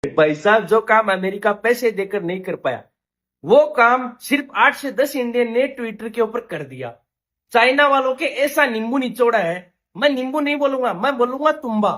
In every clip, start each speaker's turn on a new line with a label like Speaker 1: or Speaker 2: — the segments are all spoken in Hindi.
Speaker 1: भाई साहब, जो काम अमेरिका पैसे देकर नहीं कर पाया, वो काम सिर्फ 8 से 10 इंडियन ने ट्विटर के ऊपर कर दिया। चाइना वालों के ऐसा नींबू निचोड़ा है, मैं नींबू नहीं बोलूंगा, मैं बोलूंगा तुम्बा।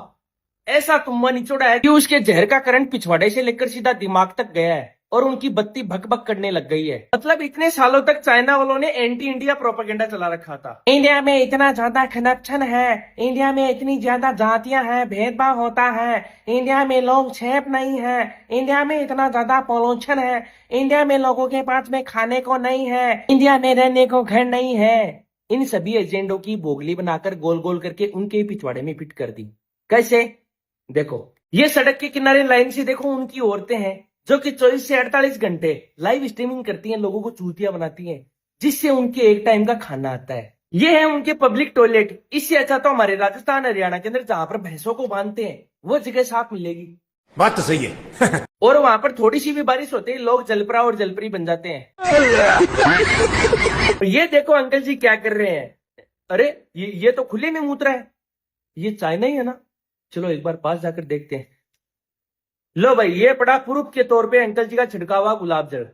Speaker 1: ऐसा तुम्बा निचोड़ा है कि उसके जहर का करंट पिछवाड़े से लेकर सीधा दिमाग तक गया है और उनकी बत्ती भक भक करने लग गई है। मतलब इतने सालों तक चाइना वालों ने एंटी इंडिया प्रोपेगेंडा चला रखा था। इंडिया में इतना ज्यादा करप्शन है, इंडिया में इतनी ज्यादा जातियां हैं, भेदभाव होता है, इंडिया में लोग सेफ नहीं है, इंडिया में इतना ज्यादा पॉल्यूशन है, इंडिया में लोगों के पास में खाने को नहीं है, इंडिया में रहने को घर नहीं है। इन सभी एजेंडों की बोगली बनाकर गोल गोल करके उनके पिछवाड़े में फिट कर दी। कैसे? देखो, ये सड़क के किनारे लाइन से देखो, उनकी औरतें हैं जो कि 24 से 48 घंटे लाइव स्ट्रीमिंग करती हैं, लोगों को चूतिया बनाती हैं, जिससे उनके एक टाइम का खाना आता है। ये है उनके पब्लिक टॉयलेट। इससे अच्छा तो हमारे राजस्थान हरियाणा के अंदर जहां पर भैंसों को बांधते हैं, वो जगह साफ मिलेगी।
Speaker 2: बात तो सही है।
Speaker 1: और वहां पर थोड़ी सी भी बारिश होती है, लोग जलपरा और जलपरी बन जाते हैं। ये देखो अंकल जी क्या कर रहे हैं। अरे ये तो खुले में मूत्र है। ये चाइना ही है ना? चलो एक बार पास जाकर देखते हैं। लो भाई, ये पड़ा प्रूफ के तौर पे अंकल जी का छिड़का हुआ गुलाब जल।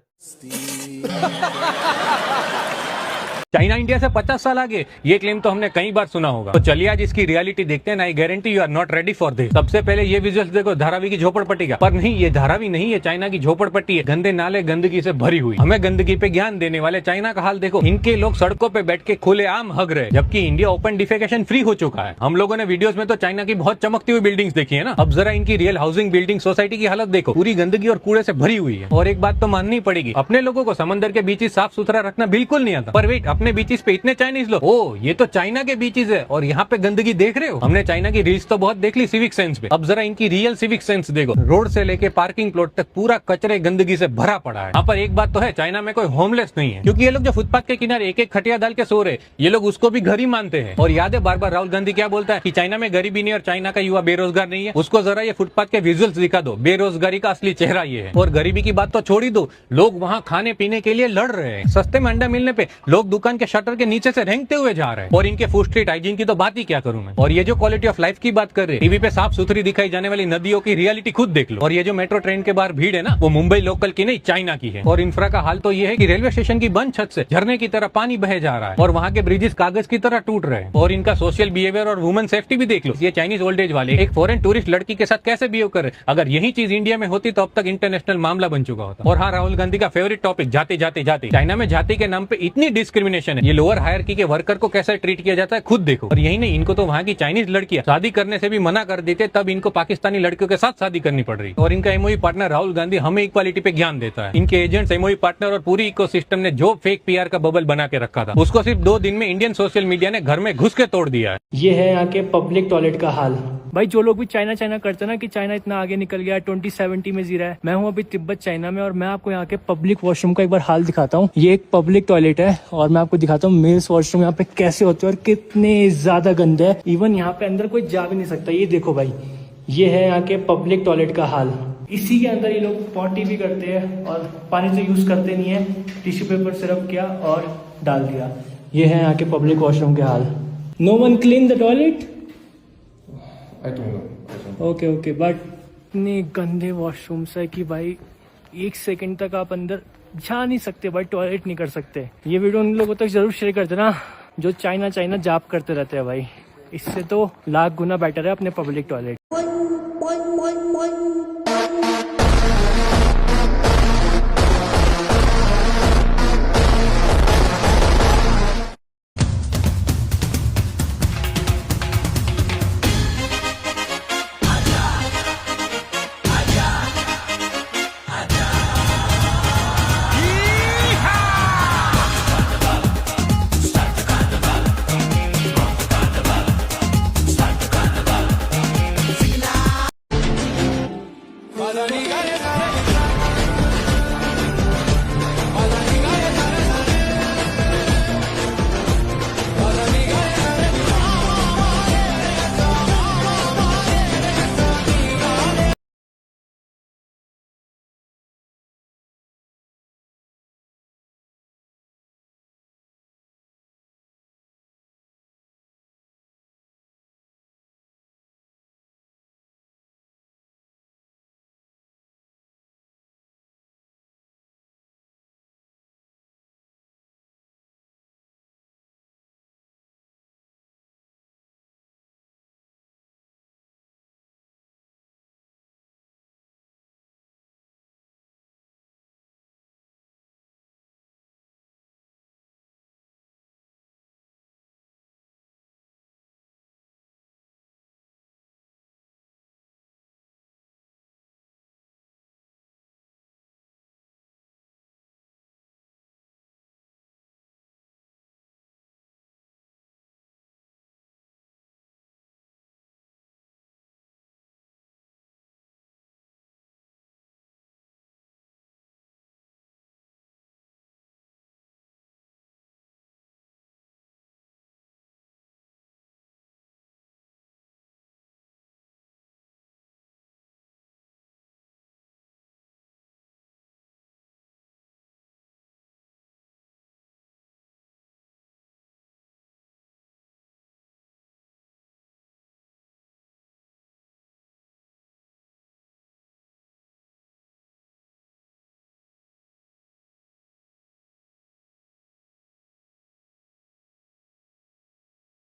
Speaker 3: चाइना इंडिया से 50 साल आगे, ये क्लेम तो हमने कई बार सुना होगा। तो चलिए आज इसकी रियलिटी देखते हैं। I guarantee you are not ready for this. सबसे पहले ये विजुअल्स देखो धारावी की झोपड़पट्टी का। पर नहीं, ये धारावी नहीं है, चाइना की झोपड़पट्टी है। गंदे नाले गंदगी से भरी हुई। हमें गंदगी पे ज्ञान देने वाले चाइना का हाल देखो। इनके लोग सड़कों पे बैठ के खुलेआम हग रहे, जबकि इंडिया ओपन डिफेकेशन फ्री हो चुका है। हम लोगों ने वीडियोस में तो चाइना की बहुत चमकती हुई बिल्डिंग्स देखी है ना। अब जरा इनकी रियल हाउसिंग बिल्डिंग सोसाइटी की हालत देखो, पूरी गंदगी और कूड़े से भरी हुई है। और एक बात तो माननी पड़ेगी, अपने लोगों को समंदर के बीचेस साफ सुथरा रखना बिल्कुल नहीं आता। पर वेट, अपने बीचेस पे इतने चाइनीज लोग, ओ ये तो चाइना के बीचेस है और यहाँ पे गंदगी देख रहे हो। हमने चाइना की रील्स तो बहुत देख ली सिविक सेंस पे, अब जरा इनकी रियल सिविक सेंस देखो। रोड से लेके पार्किंग प्लॉट तक पूरा कचरे गंदगी से भरा पड़ा है। यहाँ पर एक बात तो है, चाइना में कोई होमलेस नहीं है, क्योंकि ये लोग जो फुटपाथ के किनारे एक एक खटिया डाल के सो रहे, ये लोग उसको भी घर ही मानते हैं। और याद है बार बार राहुल गांधी क्या बोलता है कि चाइना में गरीबी नहीं और चाइना का युवा बेरोजगार नहीं है। उसको जरा ये फुटपाथ के विजुअल्स दिखा दो, बेरोजगारी का असली चेहरा ये है। और गरीबी की बात तो छोड़ ही दो, लोग वहाँ खाने पीने के लिए लड़ रहे हैं। सस्ते में अंडा मिलने पे लोग दुकान के शटर के नीचे से रेंगते हुए जा रहे हैं। और इनके फूड स्ट्रीट हाइजीन की तो बात ही क्या करूं मैं। और ये जो क्वालिटी ऑफ लाइफ की बात कर रहे हैं, टीवी पे साफ सुथरी दिखाई जाने वाली नदियों की रियलिटी खुद देख लो। और ये जो मेट्रो ट्रेन के बाहर भीड़ है ना, वो मुंबई लोकल की नहीं, चाइना की है। और इंफ्रा का हाल तो ये है कि रेलवे स्टेशन की बंद छत से झरने की तरह पानी बह जा रहा है और वहाँ के ब्रिजेस कागज की तरह टूट रहे हैं। और इनका सोशल बिहेवियर और वुमेन सेफ्टी भी देख लो। ये चाइनीज ओल्ड एज वाले एक फॉरेन टूरिस्ट लड़की के साथ कैसे बिहेव कर रहे। अगर यही चीज इंडिया में होती तो अब तक इंटरनेशनल मामला बन चुका होता। और हाँ, राहुल गांधी का फेवरेट टॉपिक, जाति जाति जाति। चाइना में जाति के नाम पे इतनी डिस्क्रिमिनेशन है, ये लोअर हायरकी के वर्कर को कैसे ट्रीट किया जाता है खुद देखो। और यही नहीं, इनको तो वहाँ की चाइनीज लड़कियां शादी करने से भी मना कर देते, तब इनको पाकिस्तानी लड़कियों के साथ शादी करनी पड़ रही। और इनका एमओयू पार्टनर राहुल गांधी हमें इक्वालिटी पे ज्ञान देता है। इनके एजेंट्स, एमओयू पार्टनर और पूरी इकोसिस्टम ने जो फेक पीआर का बबल बना के रखा था, उसको सिर्फ 2 दिन में इंडियन सोशल मीडिया ने घर में घुस के तोड़ दिया है।
Speaker 4: ये है यहाँ के पब्लिक टॉयलेट का हाल। भाई जो लोग भी चाइना चाइना करते हैं ना कि चाइना इतना आगे निकल गया है, 2070 में जी रहा है, मैं हूँ अभी तिब्बत चाइना में। और मैं आपको यहाँ के पब्लिक वॉशरूम का एक बार हाल दिखाता हूँ। ये एक पब्लिक टॉयलेट है और मैं आपको दिखाता हूँ मेल्स वॉशरूम यहाँ पे कैसे होते हैं और कितने ज्यादा गंदे है। इवन यहाँ पे अंदर कोई जा भी नहीं सकता। ये देखो भाई, ये है यहाँ के पब्लिक टॉयलेट का हाल। इसी के अंदर ये लोग पॉटी भी करते हैं और पानी तो यूज करते नहीं है, टिश्यू पेपर सिर्फ किया और डाल दिया। ये है यहाँ के पब्लिक वॉशरूम के हाल। No one clean the toilet. Okay but इतने गंदे वॉशरूम्स है कि भाई 1 सेकंड तक आप अंदर जा नहीं सकते भाई, टॉयलेट नहीं कर सकते। ये वीडियो उन लोगों तक जरूर शेयर कर देना जो चाइना चाइना जाप करते रहते हैं भाई। इससे तो लाख गुना बेटर है अपने पब्लिक टॉयलेट।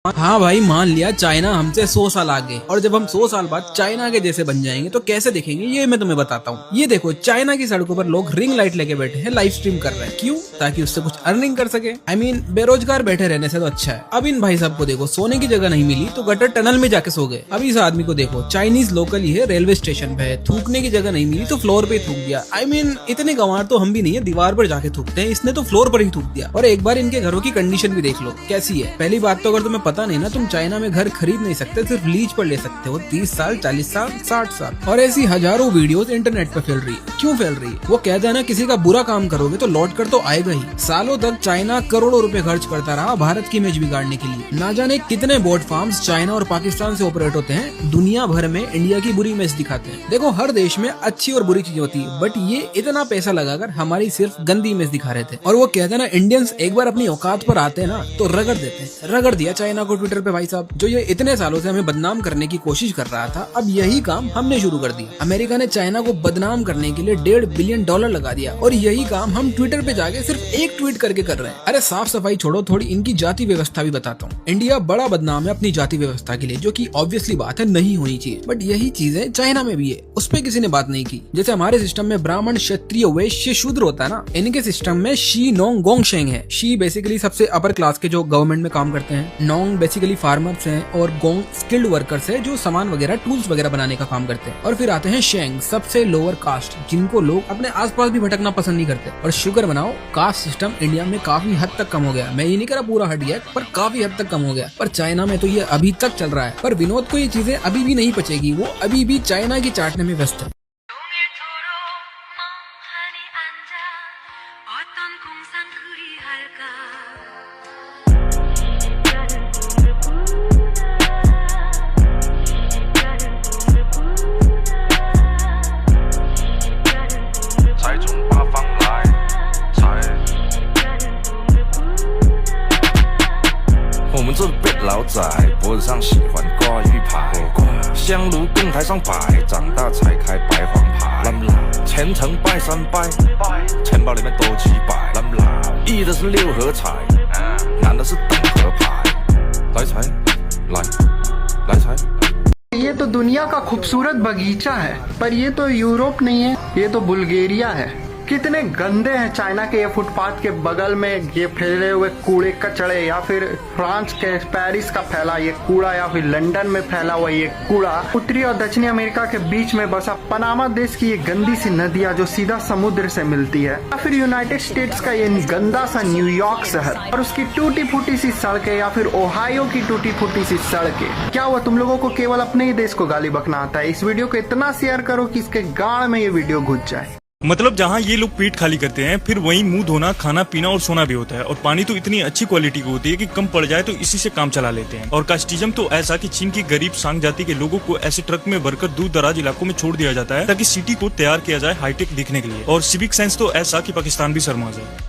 Speaker 5: हाँ भाई, मान लिया चाइना हमसे 100 साल आगे, और जब हम 100 साल बाद चाइना के जैसे बन जाएंगे तो कैसे दिखेंगे ये मैं तुम्हें बताता हूँ। ये देखो, चाइना की सड़कों पर लोग रिंग लाइट लेके बैठे हैं, लाइव स्ट्रीम कर रहे हैं। क्यों? ताकि उससे कुछ अर्निंग कर सके। I mean, बेरोजगार बैठे रहने से तो अच्छा है। अब इन भाई साहब को देखो, सोने की जगह नहीं मिली तो गटर टनल में जाके सो गए। अब इस आदमी को देखो, चाइनीज लोकल ही है, रेलवे स्टेशन पे है, थूकने की जगह नहीं मिली तो फ्लोर पे थूक दिया। I mean, इतने गंवार तो हम भी नहीं है, दीवार पर जाके थूकते हैं, इसने तो फ्लोर पर ही थूक दिया। और एक बार इनके घरों की कंडीशन भी देख लो कैसी है। पहली बात तो अगर तुम्हें पता नहीं ना, तुम चाइना में घर खरीद नहीं सकते, सिर्फ लीज पर ले सकते हो। 30 साल, 40 साल, 60 साल। और ऐसी हजारों वीडियोस इंटरनेट पे फैल रही है। क्यों फैल रही है? वो कहते हैं ना, किसी का बुरा काम करोगे तो लौट कर तो आएगा ही। सालों तक चाइना करोड़ों रुपए खर्च करता रहा भारत की इमेज बिगाड़ने के लिए। ना जाने कितने बोट फार्म्स चाइना और पाकिस्तान से ऑपरेट होते हैं, दुनिया भर में इंडिया की बुरी इमेज दिखाते हैं। देखो, हर देश में अच्छी और बुरी चीजें होती है, बट ये इतना पैसा लगाकर हमारी सिर्फ गंदी इमेज दिखा रहे थे। और वो कहते हैं ना, इंडियंस एक बार अपनी औकात पर आते हैं ना तो रगड़ देते हैं। रगड़ दिया चाइना को ट्विटर पे भाई साहब। जो ये इतने सालों से हमें बदनाम करने की कोशिश कर रहा था, अब यही काम हमने शुरू कर दिया। अमेरिका ने चाइना को बदनाम करने के लिए $1.5 बिलियन लगा दिया, और यही काम हम ट्विटर पे जाके सिर्फ एक ट्वीट करके कर रहे हैं। अरे साफ सफाई छोड़ो, थोड़ी इनकी जाति व्यवस्था भी बताता हूँ। इंडिया बड़ा बदनाम है अपनी जाति व्यवस्था के लिए, जो कि ऑब्वियसली बात है, नहीं होनी चाहिए। बट यही चीजें चाइना में भी है, उस पर किसी ने बात नहीं की। जैसे हमारे सिस्टम में ब्राह्मण, क्षत्रिय, वैश्य, शूद्र होता है ना, इनके सिस्टम में शी, नोंग, गोंग, शेंग है। शी बेसिकली सबसे अपर क्लास के जो गवर्नमेंट में काम करते हैं, नोंग बेसिकली फार्मर्स हैं, और गोंग स्किल्ड वर्कर्स है जो सामान वगैरह, टूल्स वगैरह बनाने का काम करते हैं। और फिर आते हैं शेंग, सबसे लोअर कास्ट, जिनको लोग अपने आसपास भी भटकना पसंद नहीं करते। और शुगर बनाओ, कास्ट सिस्टम इंडिया में काफी हद तक कम हो गया। मैं ये नहीं कह रहा पूरा हट गया, पर काफी हद तक कम हो गया। पर चाइना में तो ये अभी तक चल रहा है। पर विनोद को ये चीजें अभी भी नहीं पचेगी, वो अभी भी चाइना की चाटने में व्यस्त है।
Speaker 6: ये तो दुनिया का खूबसूरत बगीचा है, पर ये तो यूरोप नहीं है, ये तो बुल्गारिया है। कितने गंदे हैं चाइना के ये फुटपाथ के बगल में ये फैले हुए कूड़े कचड़े, या फिर फ्रांस के पेरिस का फैला ये कूड़ा, या फिर लंदन में फैला हुआ ये कूड़ा, उत्तरी और दक्षिणी अमेरिका के बीच में बसा पनामा देश की ये गंदी सी नदियां जो सीधा समुद्र से मिलती है, या फिर यूनाइटेड स्टेट्स का ये गंदा सा न्यूयॉर्क शहर और उसकी टूटी फूटी सी सड़कें, या फिर ओहायो की टूटी फूटी सी सड़कें। क्या हुआ, तुम लोगों को केवल अपने ही देश को गाली बकना आता है? इस वीडियो को इतना शेयर करो कि इसके गाड़ में ये वीडियो घुस जाए।
Speaker 7: मतलब जहाँ ये लोग पेट खाली करते हैं, फिर वहीं मुंह धोना, खाना पीना और सोना भी होता है। और पानी तो इतनी अच्छी क्वालिटी की होती है कि कम पड़ जाए तो इसी से काम चला लेते हैं। और कास्टिज्म तो ऐसा कि चीन की गरीब सांग जाति के लोगों को ऐसे ट्रक में भरकर दूर दराज इलाकों में छोड़ दिया जाता है ताकि सिटी को तैयार किया जाए हाईटेक दिखने के लिए। और सिविक सेंस तो ऐसा कि पाकिस्तान भी शर्मा जाए।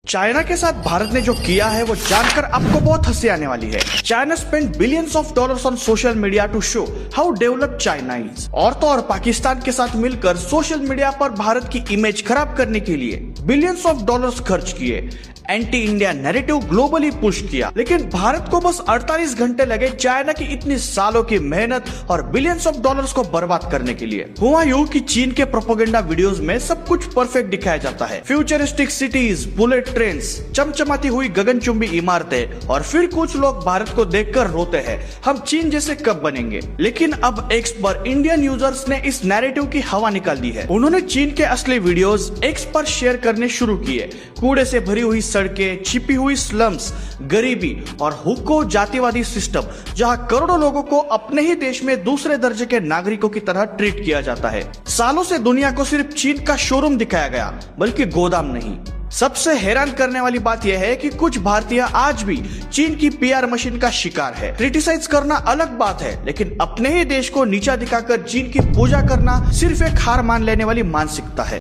Speaker 8: चाइना के साथ भारत ने जो किया है वो जानकर आपको बहुत हंसी आने वाली है। China spend billions of dollars on social media to show how developed China is. और तो और पाकिस्तान के साथ मिलकर सोशल मीडिया पर भारत की इमेज खराब करने के लिए बिलियंस ऑफ डॉलर्स खर्च किए। Anti India narrative globally push किया। लेकिन भारत को बस 48 घंटे लगे चाइना की इतनी सालों की मेहनत और बिलियंस ऑफ डॉलर्स को बर्बाद करने के लिए। हुआ यूं कि चीन के प्रोपेगेंडा वीडियोस में सब कुछ परफेक्ट दिखाया जाता है, फ्यूचरिस्टिक सिटीज, बुलेट ट्रेन्स, चमचमाती हुई गगनचुंबी इमारतें, और फिर कुछ लोग भारत को देखकर रोते हैं, हम चीन जैसे कब बनेंगे। लेकिन अब एक्स पर इंडियन यूजर्स ने इस नैरेटिव की हवा निकाल दी है। उन्होंने चीन के असली वीडियोस एक्स पर शेयर करने शुरू किए। कूड़े से भरी हुई सड़कें, छिपी हुई स्लम्स, गरीबी और हुक्को जातिवादी सिस्टम, जहां करोड़ों लोगों को अपने ही देश में दूसरे दर्जे के नागरिकों की तरह ट्रीट किया जाता है। सालों से दुनिया को सिर्फ चीन का शोरूम दिखाया गया, बल्कि गोदाम नहीं। सबसे हैरान करने वाली बात यह है कि कुछ भारतीय आज भी चीन की पीआर मशीन का शिकार है। क्रिटिसाइज करना अलग बात है, लेकिन अपने ही देश को नीचा दिखाकर चीन की पूजा करना सिर्फ एक हार मान लेने वाली मानसिकता है।